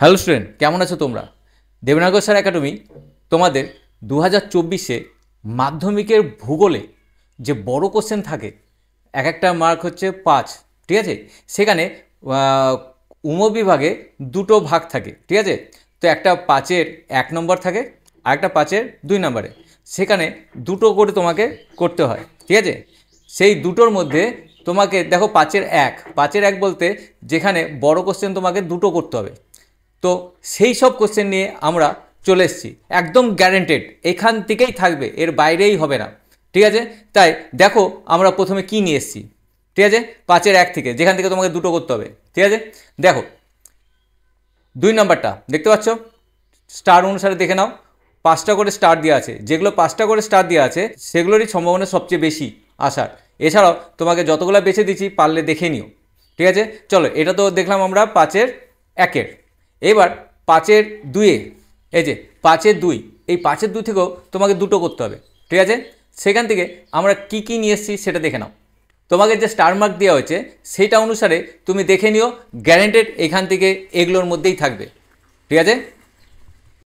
Hello student, কেমন আছো তোমরা? দেবনাগর স্যার একাডেমি তোমাদের 2024-এ মাধ্যমিকের ভূগোলে যে বড় কোশ্চেন থাকে, এক একটা মার্ক হচ্ছে 5, ঠিক আছে? সেখানে উপবিভাগে দুটো ভাগ থাকে, ঠিক আছে? তো একটা 5-এর 1 নম্বর থাকে আর একটা 5-এর 2 নম্বরে। সেখানে দুটো করে তোমাকে করতে হয়, ঠিক আছে? সেই দুটোর মধ্যে তোমাকে দেখো 5-এর 1 বলতে যেখানে বড় কোশ্চেন তোমাকে দুটো করতে হবে। তো সেই সব কোশ্চেন নিয়ে আমরা চলে এসেছি, একদম গ্যারেন্টেড এখান থেকেই থাকবে, এর বাইরেই হবে না, ঠিক আছে? তাই দেখো আমরা প্রথমে কি নিয়ে এসেছি, ঠিক আছে? 5-এর 1 থেকে, যেখান থেকে তোমাকে দুটো করতে হবে, ঠিক আছে? দেখো 2 নম্বরটা দেখতে পাচ্ছ, স্টার অনুসারে দেখে নাও, 5টা করে স্টার দেওয়া আছে। যেগুলো 5টা করে স্টার দেওয়া আছে সেগুলোরই সম্ভাবনা সবচেয়ে বেশি আসার। এছাড়াও তোমাকে যতগুলো বেছে দিচ্ছি পারলে দেখে নিও, ঠিক আছে? চলো, এটা তো দেখলাম আমরা 5-এর 1-এর। এবার 5-এর 2-এ, এই যে 5-এর 2, এই 5-এর 2 থেকেও তোমাকে দুটো করতে হবে, ঠিক আছে? সেখান থেকে আমরা কি কি নিয়ে এসেছি সেটা দেখে নাও। তোমাকে যে স্টার মার্ক দেওয়া হয়েছে সেইটা অনুসারে তুমি দেখে নিও, গ্যারেন্টেড এখান থেকে এগুলোর মধ্যেই থাকবে, ঠিক আছে?